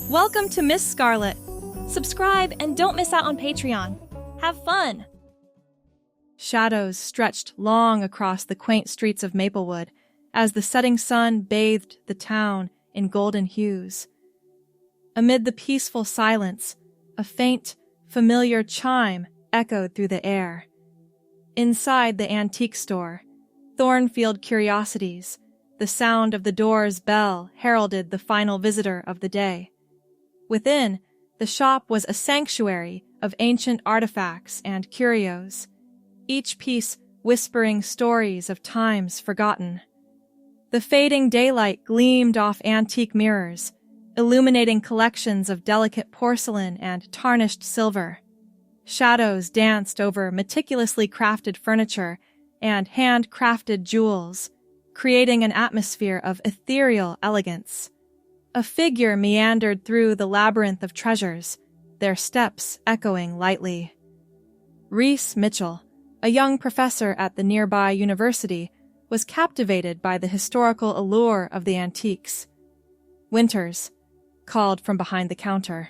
Welcome to Miss Scarlett. Subscribe and don't miss out on Patreon. Have fun! Shadows stretched long across the quaint streets of Maplewood as the setting sun bathed the town in golden hues. Amid the peaceful silence, a faint, familiar chime echoed through the air. Inside the antique store, Thornfield Curiosities, the sound of the door's bell heralded the final visitor of the day. Within, the shop was a sanctuary of ancient artifacts and curios, each piece whispering stories of times forgotten. The fading daylight gleamed off antique mirrors, illuminating collections of delicate porcelain and tarnished silver. Shadows danced over meticulously crafted furniture and hand-crafted jewels, creating an atmosphere of ethereal elegance. A figure meandered through the labyrinth of treasures, their steps echoing lightly. Reese Mitchell, a young professor at the nearby university, was captivated by the historical allure of the antiques. Winters called from behind the counter.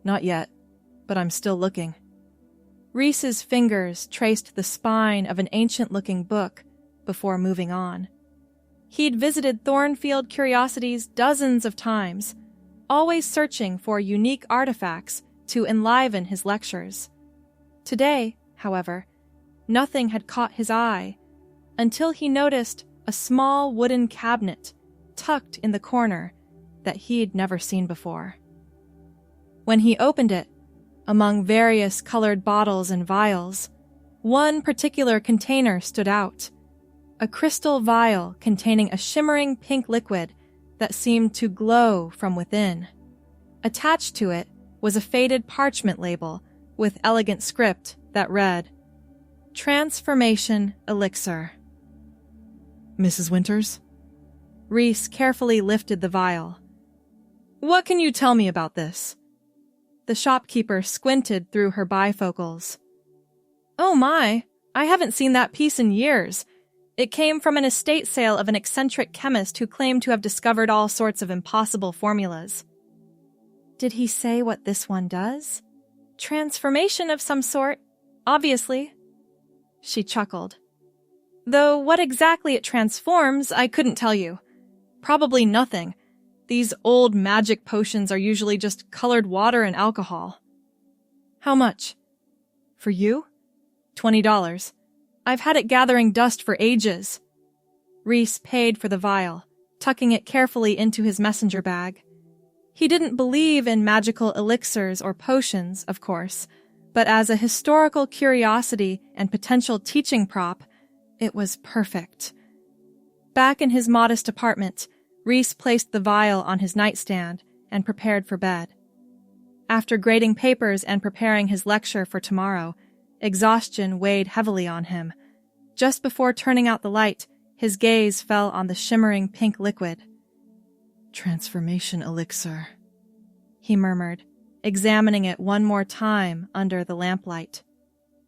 "Not yet, but I'm still looking." Reese's fingers traced the spine of an ancient-looking book before moving on. He'd visited Thornfield Curiosities dozens of times, always searching for unique artifacts to enliven his lectures. Today, however, nothing had caught his eye until he noticed a small wooden cabinet tucked in the corner that he'd never seen before. When he opened it, among various colored bottles and vials, one particular container stood out. A crystal vial containing a shimmering pink liquid that seemed to glow from within. Attached to it was a faded parchment label with elegant script that read, "Transformation Elixir." "Mrs. Winters?" Reese carefully lifted the vial. "What can you tell me about this?" The shopkeeper squinted through her bifocals. "Oh my, I haven't seen that piece in years. It came from an estate sale of an eccentric chemist who claimed to have discovered all sorts of impossible formulas." "Did he say what this one does?" "Transformation of some sort, obviously." She chuckled. "Though what exactly it transforms, I couldn't tell you. Probably nothing. These old magic potions are usually just colored water and alcohol." "How much?" "For you? $20. I've had it gathering dust for ages." Reese paid for the vial, tucking it carefully into his messenger bag. He didn't believe in magical elixirs or potions, of course, but as a historical curiosity and potential teaching prop, it was perfect. Back in his modest apartment, Reese placed the vial on his nightstand and prepared for bed. After grading papers and preparing his lecture for tomorrow, exhaustion weighed heavily on him. Just before turning out the light, his gaze fell on the shimmering pink liquid. "Transformation elixir," he murmured, examining it one more time under the lamplight.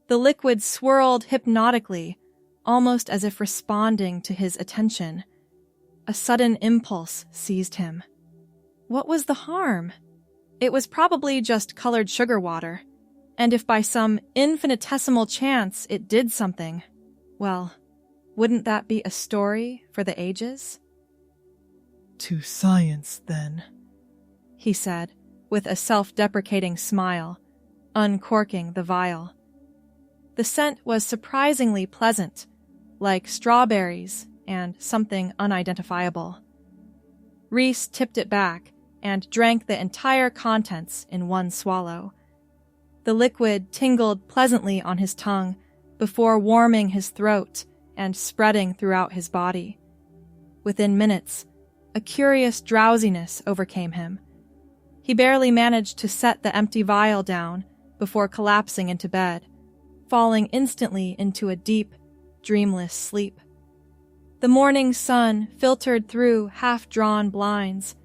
The liquid swirled hypnotically, almost as if responding to his attention. A sudden impulse seized him. What was the harm? It was probably just colored sugar water. And if by some infinitesimal chance it did something, well, wouldn't that be a story for the ages? "To science, then," he said, with a self-deprecating smile, uncorking the vial. The scent was surprisingly pleasant, like strawberries and something unidentifiable. Reese tipped it back and drank the entire contents in one swallow. The liquid tingled pleasantly on his tongue before warming his throat and spreading throughout his body. Within minutes, a curious drowsiness overcame him. He barely managed to set the empty vial down before collapsing into bed, falling instantly into a deep, dreamless sleep. The morning sun filtered through half-drawn blinds,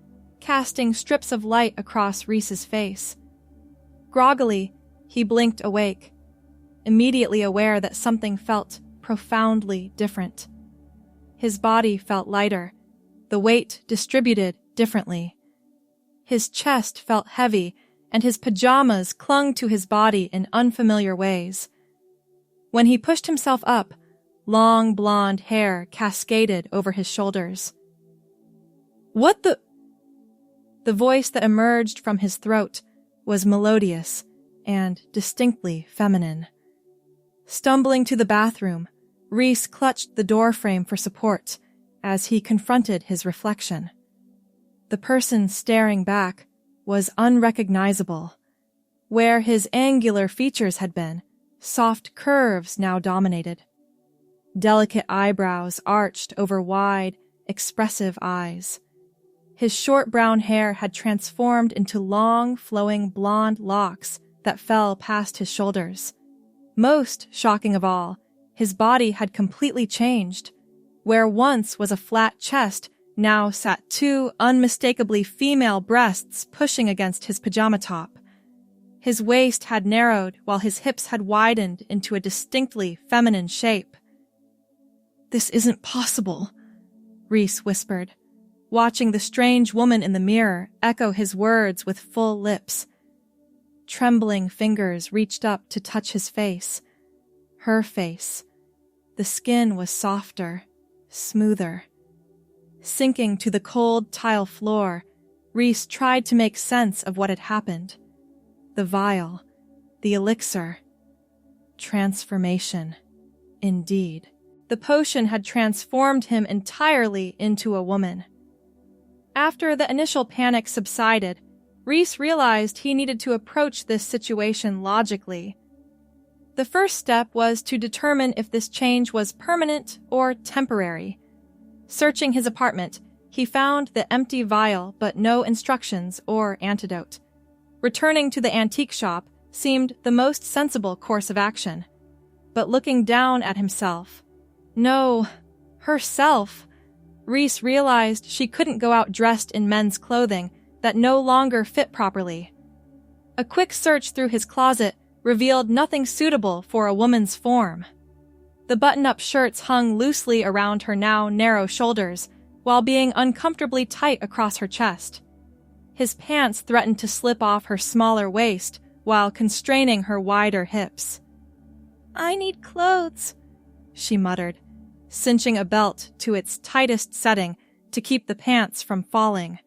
casting strips of light across Reese's face. Groggily, he blinked awake, immediately aware that something felt profoundly different. His body felt lighter, the weight distributed differently. His chest felt heavy, and his pajamas clung to his body in unfamiliar ways. When he pushed himself up, long blonde hair cascaded over his shoulders. "What the—" The voice that emerged from his throat was melodious and distinctly feminine. Stumbling to the bathroom, Reese clutched the doorframe for support as he confronted his reflection. The person staring back was unrecognizable. Where his angular features had been, soft curves now dominated. Delicate eyebrows arched over wide, expressive eyes. His short brown hair had transformed into long, flowing blonde locks that fell past his shoulders. Most shocking of all, his body had completely changed. Where once was a flat chest, now sat two unmistakably female breasts pushing against his pajama top. His waist had narrowed while his hips had widened into a distinctly feminine shape. "This isn't possible," Reese whispered, watching the strange woman in the mirror echo his words with full lips. Trembling fingers reached up to touch his face. Her face. The skin was softer, smoother. Sinking to the cold tile floor, Reese tried to make sense of what had happened. The vial, the elixir. Transformation. Indeed. The potion had transformed him entirely into a woman. After the initial panic subsided, Reese realized he needed to approach this situation logically. The first step was to determine if this change was permanent or temporary. Searching his apartment, he found the empty vial but no instructions or antidote. Returning to the antique shop seemed the most sensible course of action. But looking down at himself, no, herself, Reese realized she couldn't go out dressed in men's clothing that no longer fit properly. A quick search through his closet revealed nothing suitable for a woman's form. The button-up shirts hung loosely around her now narrow shoulders, while being uncomfortably tight across her chest. His pants threatened to slip off her smaller waist while constraining her wider hips. "I need clothes," she muttered, cinching a belt to its tightest setting to keep the pants from falling.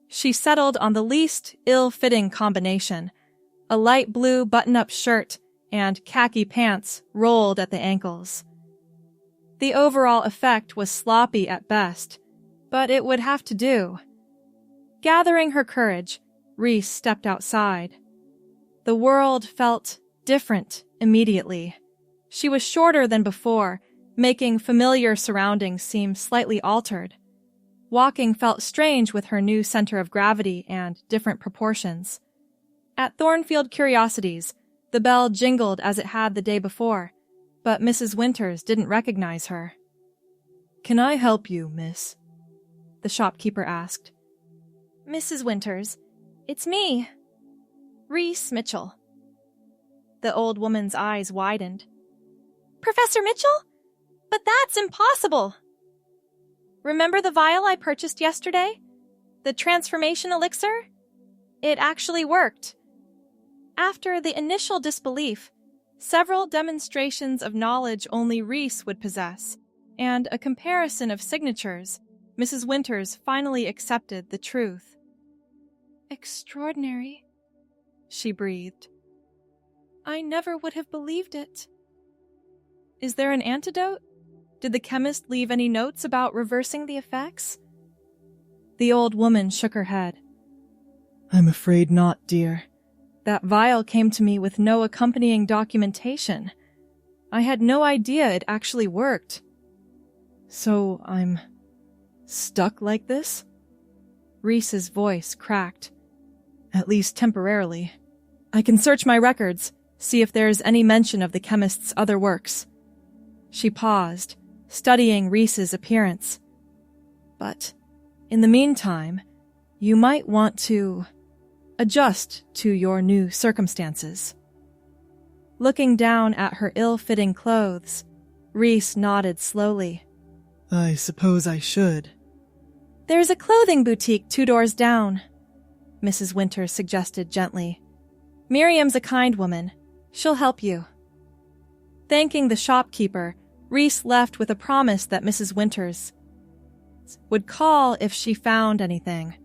She settled on the least ill-fitting combination, a light blue button-up shirt and khaki pants rolled at the ankles. The overall effect was sloppy at best, but it would have to do. Gathering her courage, Reese stepped outside. The world felt different immediately. She was shorter than before, making familiar surroundings seem slightly altered. Walking felt strange with her new center of gravity and different proportions. At Thornfield Curiosities, the bell jingled as it had the day before, but Mrs. Winters didn't recognize her. "Can I help you, miss?" the shopkeeper asked. "Mrs. Winters, it's me, Reese Mitchell." The old woman's eyes widened. "Professor Mitchell? But that's impossible!" "Remember the vial I purchased yesterday? The transformation elixir? It actually worked." After the initial disbelief, several demonstrations of knowledge only Reese would possess, and a comparison of signatures, Mrs. Winters finally accepted the truth. "Extraordinary," she breathed. "I never would have believed it." "Is there an antidote? Did the chemist leave any notes about reversing the effects?" The old woman shook her head. "I'm afraid not, dear. That vial came to me with no accompanying documentation. I had no idea it actually worked. So I'm stuck like this?" Reese's voice cracked. "At least temporarily. I can search my records, see if there's any mention of the chemist's other works." She paused, studying Reese's appearance. "But in the meantime, you might want to adjust to your new circumstances." Looking down at her ill-fitting clothes, Reese nodded slowly. "I suppose I should." "There's a clothing boutique 2 doors down." Mrs. Winters suggested gently. "Miriam's a kind woman. She'll help you." Thanking the shopkeeper, Reese left with a promise that Mrs. Winters would call if she found anything.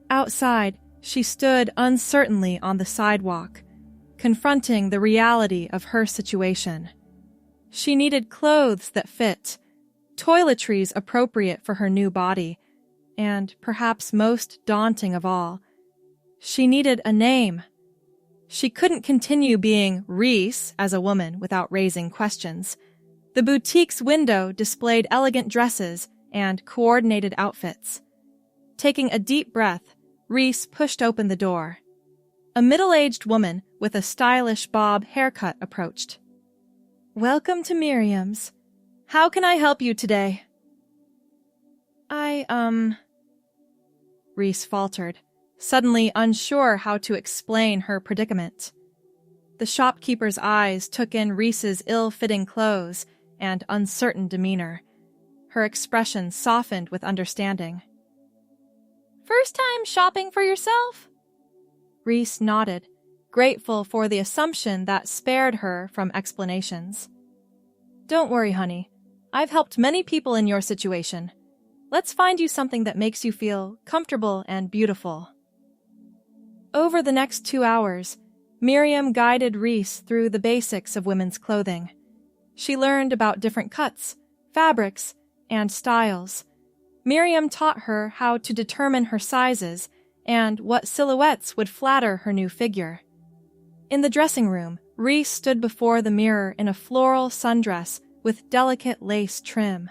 Outside, she stood uncertainly on the sidewalk, confronting the reality of her situation. She needed clothes that fit, toiletries appropriate for her new body, and, perhaps most daunting of all, she needed a name. She couldn't continue being Reese as a woman without raising questions. The boutique's window displayed elegant dresses and coordinated outfits. Taking a deep breath, Reese pushed open the door. A middle-aged woman with a stylish bob haircut approached. "Welcome to Miriam's. How can I help you today?" Reese faltered, suddenly unsure how to explain her predicament. The shopkeeper's eyes took in Reese's ill-fitting clothes and uncertain demeanor. Her expression softened with understanding. "First time shopping for yourself?" Reese nodded, grateful for the assumption that spared her from explanations. "Don't worry, honey. I've helped many people in your situation. Let's find you something that makes you feel comfortable and beautiful." Over the next 2 hours, Miriam guided Reese through the basics of women's clothing. She learned about different cuts, fabrics, and styles. Miriam taught her how to determine her sizes and what silhouettes would flatter her new figure. In the dressing room, Reese stood before the mirror in a floral sundress with delicate lace trim.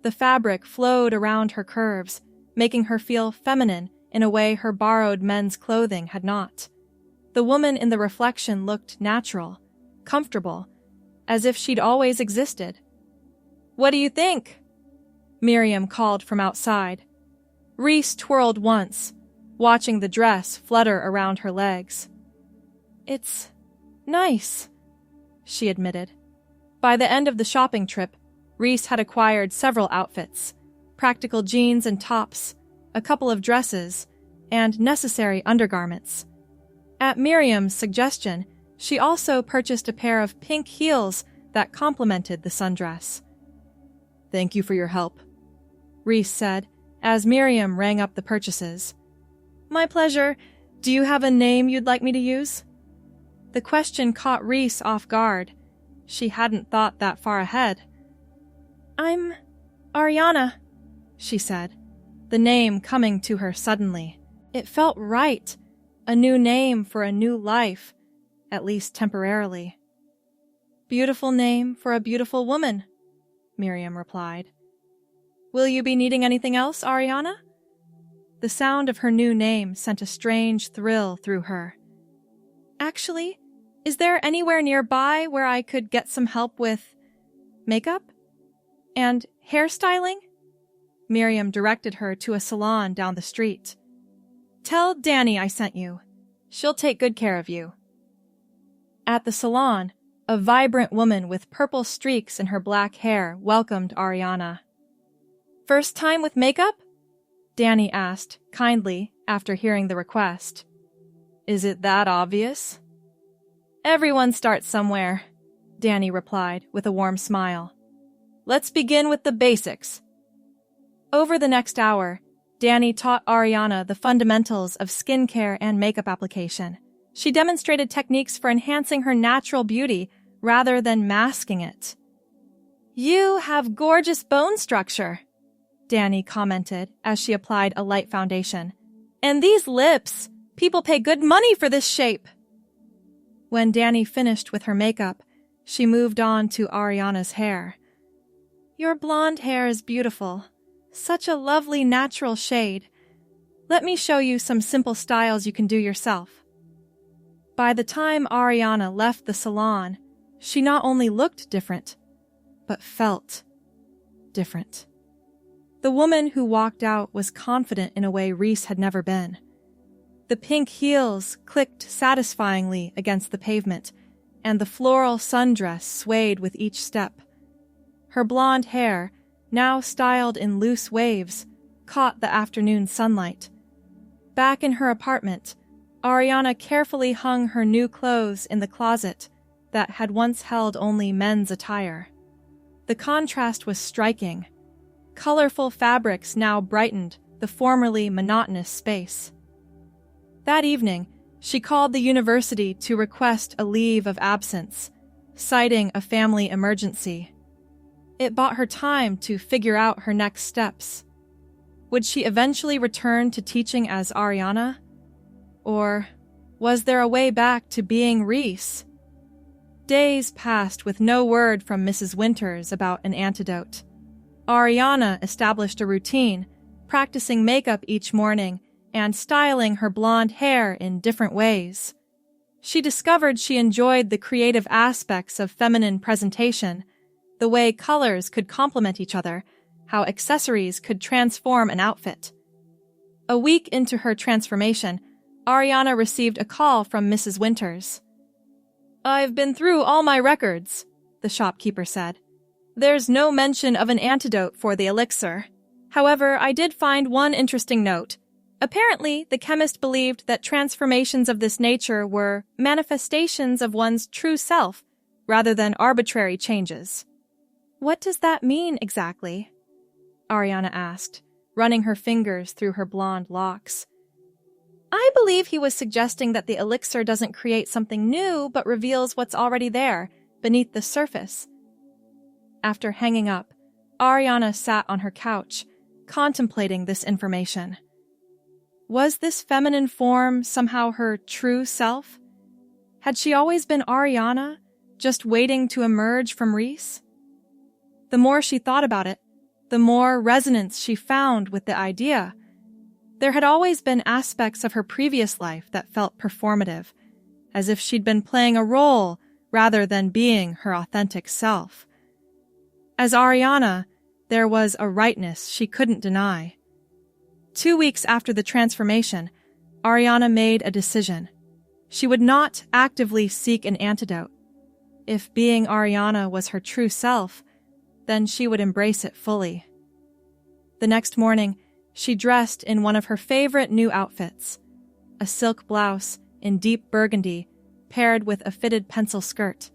The fabric flowed around her curves, making her feel feminine in a way her borrowed men's clothing had not. The woman in the reflection looked natural, comfortable, as if she'd always existed. "What do you think?" Miriam called from outside. Reese twirled once, watching the dress flutter around her legs. "It's nice," she admitted. By the end of the shopping trip, Reese had acquired several outfits, practical jeans and tops, a couple of dresses, and necessary undergarments. At Miriam's suggestion, she also purchased a pair of pink heels that complemented the sundress. "Thank you for your help," Reese said, as Miriam rang up the purchases. "My pleasure. Do you have a name you'd like me to use?" The question caught Reese off guard. She hadn't thought that far ahead. "I'm Ariana," she said, the name coming to her suddenly. It felt right. A new name for a new life, at least temporarily. "Beautiful name for a beautiful woman," Miriam replied. "Will you be needing anything else, Ariana?" The sound of her new name sent a strange thrill through her. "Actually, is there anywhere nearby where I could get some help with makeup? And hairstyling?" Miriam directed her to a salon down the street. "Tell Danny I sent you. She'll take good care of you." At the salon, a vibrant woman with purple streaks in her black hair welcomed Ariana. "First time with makeup?" Danny asked, kindly, after hearing the request. "Is it that obvious?" "Everyone starts somewhere," Danny replied with a warm smile. "Let's begin with the basics." Over the next hour, Danny taught Ariana the fundamentals of skincare and makeup application. She demonstrated techniques for enhancing her natural beauty rather than masking it. "You have gorgeous bone structure," Danny commented as she applied a light foundation. "And these lips! People pay good money for this shape." When Danny finished with her makeup, she moved on to Ariana's hair. "Your blonde hair is beautiful. Such a lovely natural shade. Let me show you some simple styles you can do yourself." By the time Ariana left the salon, she not only looked different, but felt different. The woman who walked out was confident in a way Reese had never been. The pink heels clicked satisfyingly against the pavement, and the floral sundress swayed with each step. Her blonde hair, now styled in loose waves, caught the afternoon sunlight. Back in her apartment, Ariana carefully hung her new clothes in the closet that had once held only men's attire. The contrast was striking. Colorful fabrics now brightened the formerly monotonous space. That evening, she called the university to request a leave of absence, citing a family emergency. It bought her time to figure out her next steps. Would she eventually return to teaching as Ariana? Or was there a way back to being Reese? Days passed with no word from Mrs. Winters about an antidote. Ariana established a routine, practicing makeup each morning and styling her blonde hair in different ways. She discovered she enjoyed the creative aspects of feminine presentation, the way colors could complement each other, how accessories could transform an outfit. A week into her transformation, Ariana received a call from Mrs. Winters. "I've been through all my records," the shopkeeper said. "There's no mention of an antidote for the elixir. However, I did find one interesting note. Apparently, the chemist believed that transformations of this nature were manifestations of one's true self, rather than arbitrary changes." "What does that mean exactly?" Ariana asked, running her fingers through her blonde locks. "I believe he was suggesting that the elixir doesn't create something new, but reveals what's already there, beneath the surface." After hanging up, Ariana sat on her couch, contemplating this information. Was this feminine form somehow her true self? Had she always been Ariana, just waiting to emerge from Reese? The more she thought about it, the more resonance she found with the idea. There had always been aspects of her previous life that felt performative, as if she'd been playing a role rather than being her authentic self. As Ariana, there was a rightness she couldn't deny. 2 weeks after the transformation, Ariana made a decision. She would not actively seek an antidote. If being Ariana was her true self, then she would embrace it fully. The next morning, she dressed in one of her favorite new outfits, a silk blouse in deep burgundy paired with a fitted pencil skirt.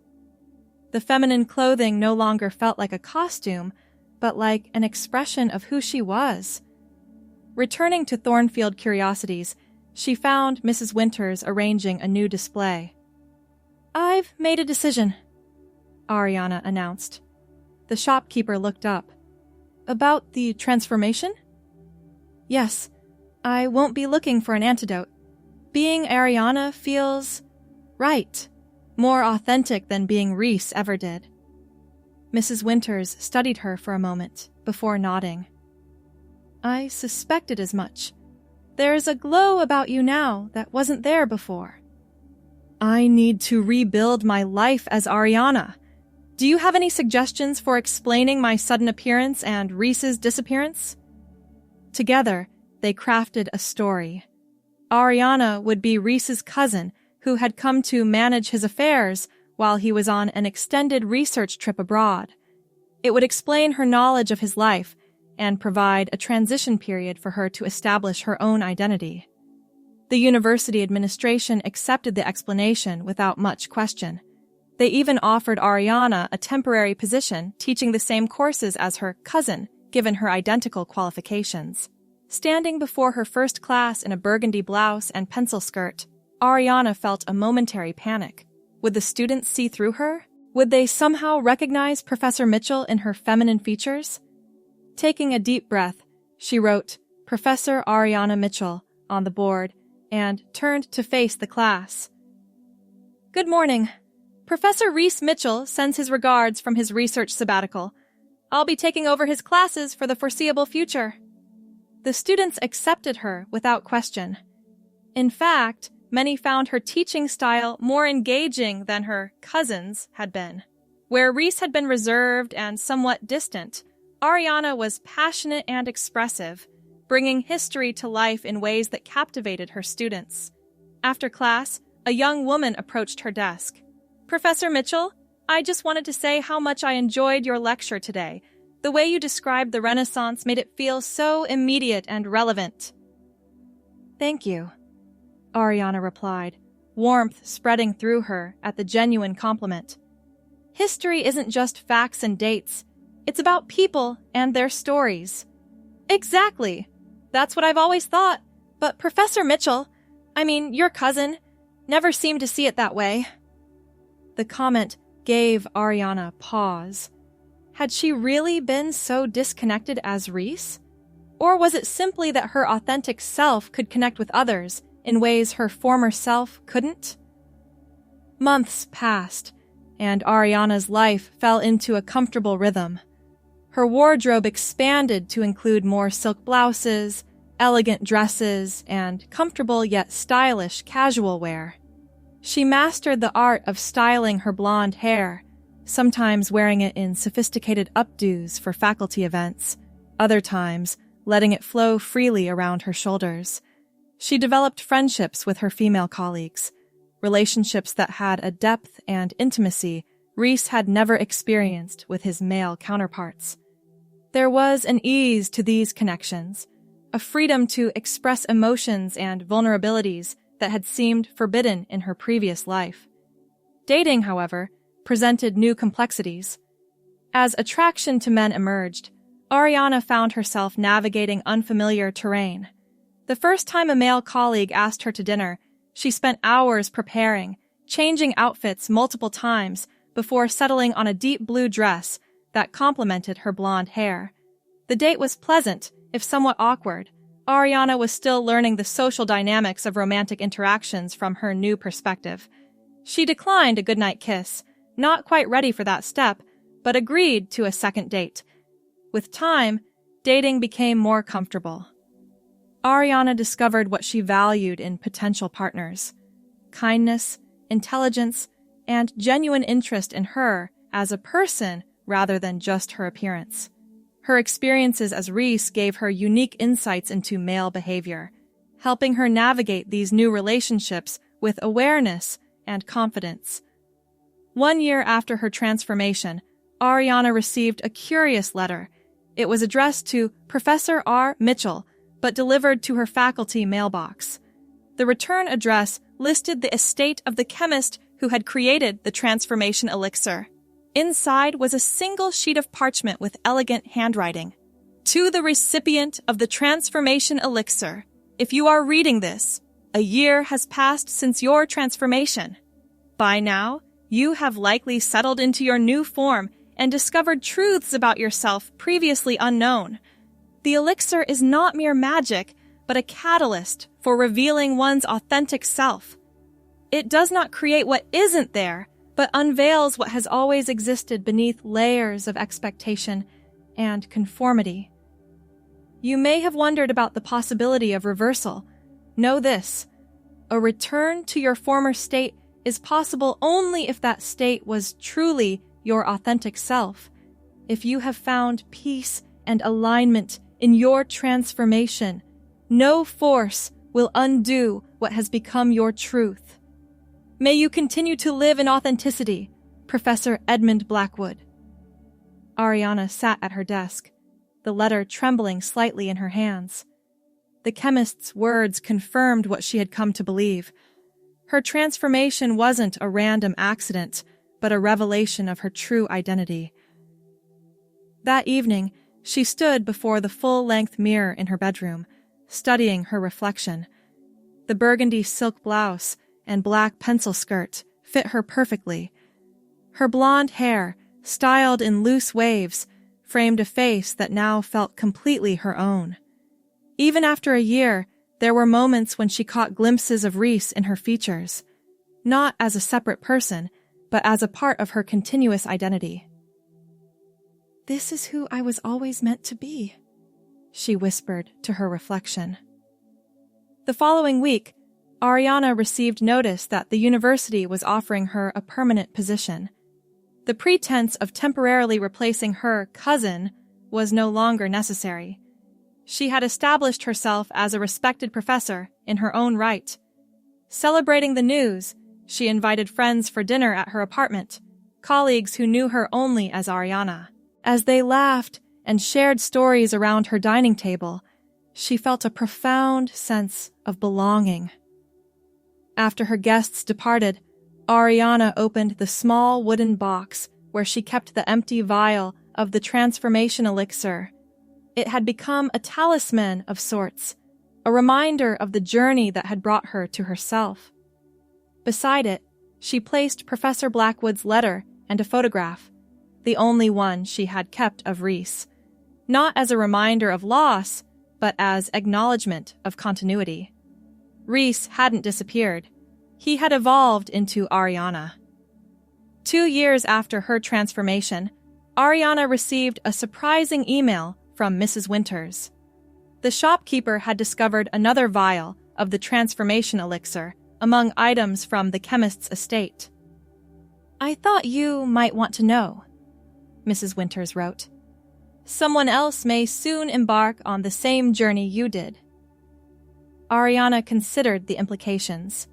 The feminine clothing no longer felt like a costume, but like an expression of who she was. Returning to Thornfield Curiosities, she found Mrs. Winters arranging a new display. "I've made a decision," Ariana announced. The shopkeeper looked up. "About the transformation?" "Yes, I won't be looking for an antidote. Being Ariana feels right, more authentic than being Reese ever did." Mrs. Winters studied her for a moment before nodding. "I suspected as much. There's a glow about you now that wasn't there before." "I need to rebuild my life as Ariana. Do you have any suggestions for explaining my sudden appearance and Reese's disappearance?" Together, they crafted a story. Ariana would be Reese's cousin who had come to manage his affairs while he was on an extended research trip abroad. It would explain her knowledge of his life and provide a transition period for her to establish her own identity. The university administration accepted the explanation without much question. They even offered Ariana a temporary position teaching the same courses as her cousin, given her identical qualifications. Standing before her first class in a burgundy blouse and pencil skirt, Ariana felt a momentary panic. Would the students see through her? Would they somehow recognize Professor Mitchell in her feminine features? Taking a deep breath, she wrote, "Professor Ariana Mitchell," on the board and turned to face the class. "Good morning. Professor Reese Mitchell sends his regards from his research sabbatical. I'll be taking over his classes for the foreseeable future." The students accepted her without question. In fact, many found her teaching style more engaging than her cousin's had been. Where Reese had been reserved and somewhat distant, Ariana was passionate and expressive, bringing history to life in ways that captivated her students. After class, a young woman approached her desk. "Professor Mitchell, I just wanted to say how much I enjoyed your lecture today. The way you described the Renaissance made it feel so immediate and relevant." Thank you, Ariana replied, warmth spreading through her at the genuine compliment. History isn't just facts and dates. It's about people and their stories. Exactly. That's what I've always thought. But Professor Mitchell, your cousin, never seemed to see it that way. The comment gave Ariana pause. Had she really been so disconnected as Reese? Or was it simply that her authentic self could connect with others in ways her former self couldn't? Months passed, and Ariana's life fell into a comfortable rhythm. Her wardrobe expanded to include more silk blouses, elegant dresses, and comfortable yet stylish casual wear. She mastered the art of styling her blonde hair, sometimes wearing it in sophisticated updos for faculty events, other times letting it flow freely around her shoulders. She developed friendships with her female colleagues, relationships that had a depth and intimacy Reese had never experienced with his male counterparts. There was an ease to these connections, a freedom to express emotions and vulnerabilities that had seemed forbidden in her previous life. Dating, however, presented new complexities. As attraction to men emerged, Ariana found herself navigating unfamiliar terrain. The first time a male colleague asked her to dinner, she spent hours preparing, changing outfits multiple times before settling on a deep blue dress that complemented her blonde hair. The date was pleasant, if somewhat awkward. Ariana was still learning the social dynamics of romantic interactions from her new perspective. She declined a goodnight kiss, not quite ready for that step, but agreed to a second date. With time, dating became more comfortable. Ariana discovered what she valued in potential partners: kindness, intelligence, and genuine interest in her as a person rather than just her appearance. Her experiences as Reese gave her unique insights into male behavior, helping her navigate these new relationships with awareness and confidence. 1 year after her transformation, Ariana received a curious letter. It was addressed to Professor R. Mitchell, but delivered to her faculty mailbox. The return address listed the estate of the chemist who had created the transformation elixir. Inside was a single sheet of parchment with elegant handwriting. To the recipient of the transformation elixir, if you are reading this, a year has passed since your transformation. By now, you have likely settled into your new form and discovered truths about yourself previously unknown. The elixir is not mere magic, but a catalyst for revealing one's authentic self. It does not create what isn't there, but unveils what has always existed beneath layers of expectation and conformity. You may have wondered about the possibility of reversal. Know this: a return to your former state is possible only if that state was truly your authentic self. If you have found peace and alignment in your transformation, no force will undo what has become your truth. May you continue to live in authenticity, Professor Edmund Blackwood. Ariana sat at her desk, the letter trembling slightly in her hands. The chemist's words confirmed what she had come to believe. Her transformation wasn't a random accident, but a revelation of her true identity. That evening, she stood before the full-length mirror in her bedroom, studying her reflection. The burgundy silk blouse and black pencil skirt fit her perfectly. Her blonde hair, styled in loose waves, framed a face that now felt completely her own. Even after a year, there were moments when she caught glimpses of Reese in her features, not as a separate person, but as a part of her continuous identity. "This is who I was always meant to be," she whispered to her reflection. The following week, Ariana received notice that the university was offering her a permanent position. The pretense of temporarily replacing her cousin was no longer necessary. She had established herself as a respected professor in her own right. Celebrating the news, she invited friends for dinner at her apartment, colleagues who knew her only as Ariana. As they laughed and shared stories around her dining table, she felt a profound sense of belonging. After her guests departed, Ariana opened the small wooden box where she kept the empty vial of the transformation elixir. It had become a talisman of sorts, a reminder of the journey that had brought her to herself. Beside it, she placed Professor Blackwood's letter and a photograph, the only one she had kept of Reese, not as a reminder of loss, but as acknowledgement of continuity. Reese hadn't disappeared. He had evolved into Ariana. 2 years after her transformation, Ariana received a surprising email from Mrs. Winters. The shopkeeper had discovered another vial of the transformation elixir among items from the chemist's estate. "I thought you might want to know," Mrs. Winters wrote. "Someone else may soon embark on the same journey you did." Ariana considered the implications.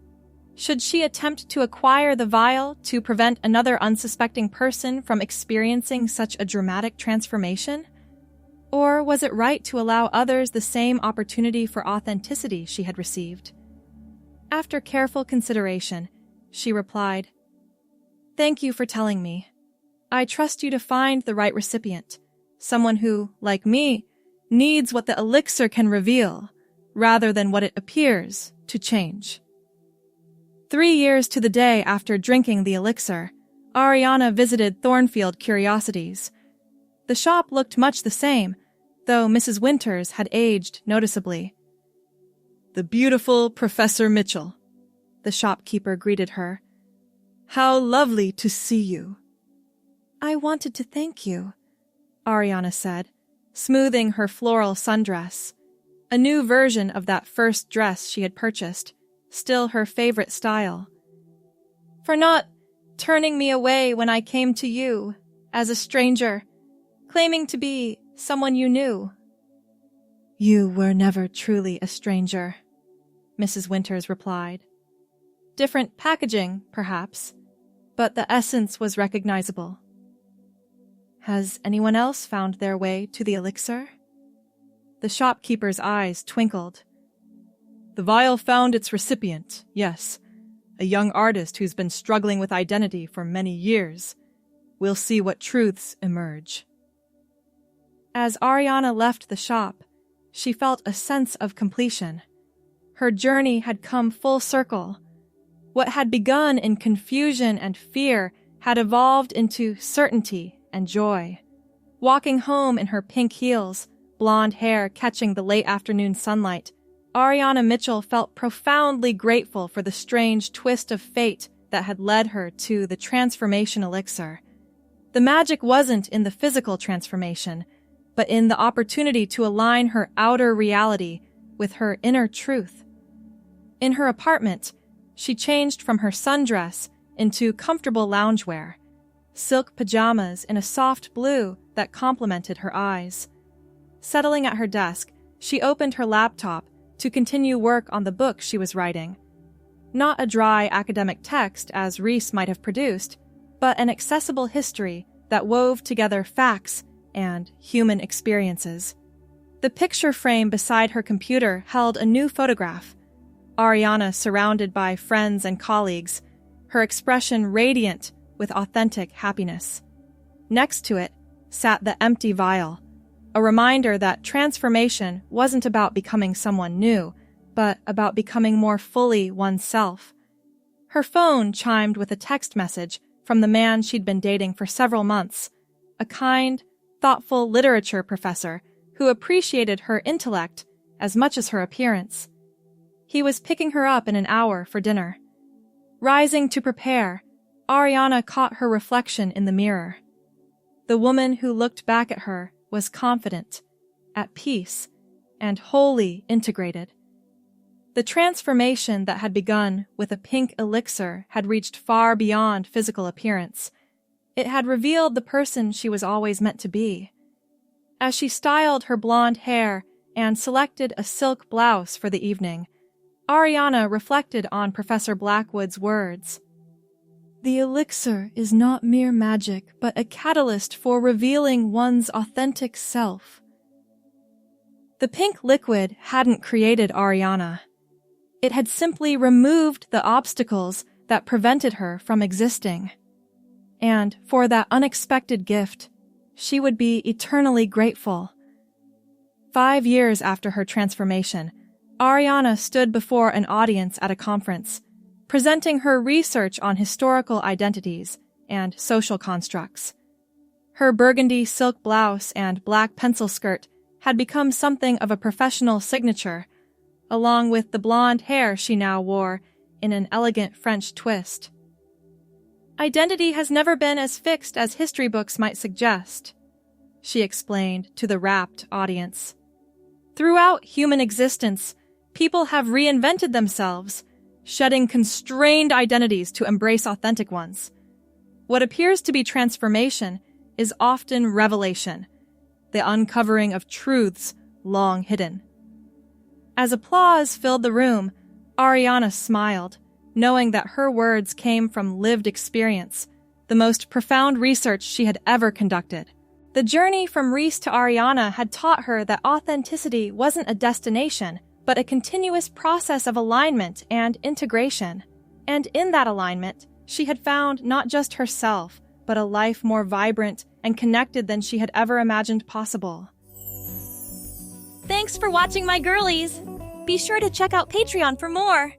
Should she attempt to acquire the vial to prevent another unsuspecting person from experiencing such a dramatic transformation? Or was it right to allow others the same opportunity for authenticity she had received? After careful consideration, she replied, "Thank you for telling me. I trust you to find the right recipient, someone who, like me, needs what the elixir can reveal, rather than what it appears to change." 3 years to the day after drinking the elixir, Ariana visited Thornfield Curiosities. The shop looked much the same, though Mrs. Winters had aged noticeably. "The beautiful Professor Mitchell," the shopkeeper greeted her. "How lovely to see you." "I wanted to thank you," Ariana said, smoothing her floral sundress, a new version of that first dress she had purchased, still her favorite style. "For not turning me away when I came to you, as a stranger, claiming to be someone you knew." "You were never truly a stranger," Mrs. Winters replied. "Different packaging, perhaps, but the essence was recognizable." "Has anyone else found their way to the elixir?" The shopkeeper's eyes twinkled. "The vial found its recipient, yes. A young artist who's been struggling with identity for many years. We'll see what truths emerge." As Ariana left the shop, she felt a sense of completion. Her journey had come full circle. What had begun in confusion and fear had evolved into certainty and joy. Walking home in her pink heels, blonde hair catching the late afternoon sunlight, Ariana Mitchell felt profoundly grateful for the strange twist of fate that had led her to the transformation elixir. The magic wasn't in the physical transformation, but in the opportunity to align her outer reality with her inner truth. In her apartment, she changed from her sundress into comfortable loungewear, silk pajamas in a soft blue that complemented her eyes. Settling at her desk, she opened her laptop to continue work on the book she was writing. Not a dry academic text as Reese might have produced, but an accessible history that wove together facts and human experiences. The picture frame beside her computer held a new photograph. Ariana surrounded by friends and colleagues, her expression radiant with authentic happiness. Next to it sat the empty vial, a reminder that transformation wasn't about becoming someone new, but about becoming more fully oneself. Her phone chimed with a text message from the man she'd been dating for several months, a kind, thoughtful literature professor who appreciated her intellect as much as her appearance. He was picking her up in an hour for dinner. Rising to prepare, Ariana caught her reflection in the mirror. The woman who looked back at her was confident, at peace, and wholly integrated. The transformation that had begun with a pink elixir had reached far beyond physical appearance. It had revealed the person she was always meant to be. As she styled her blonde hair and selected a silk blouse for the evening, Ariana reflected on Professor Blackwood's words. "The elixir is not mere magic, but a catalyst for revealing one's authentic self." The pink liquid hadn't created Ariana. It had simply removed the obstacles that prevented her from existing. And for that unexpected gift, she would be eternally grateful. 5 years after her transformation, Ariana stood before an audience at a conference, presenting her research on historical identities and social constructs. Her burgundy silk blouse and black pencil skirt had become something of a professional signature, along with the blonde hair she now wore in an elegant French twist. Identity has never been as fixed as history books might suggest, she explained to the rapt audience. Throughout human existence, people have reinvented themselves, shedding constrained identities to embrace authentic ones. What appears to be transformation is often revelation, the uncovering of truths long hidden. As applause filled the room, Ariana smiled, knowing that her words came from lived experience, the most profound research she had ever conducted. The journey from Reese to Ariana had taught her that authenticity wasn't a destination, but a continuous process of alignment and integration. And in that alignment, she had found not just herself, but a life more vibrant and connected than she had ever imagined possible. Thanks for watching, my girlies! Be sure to check out Patreon for more!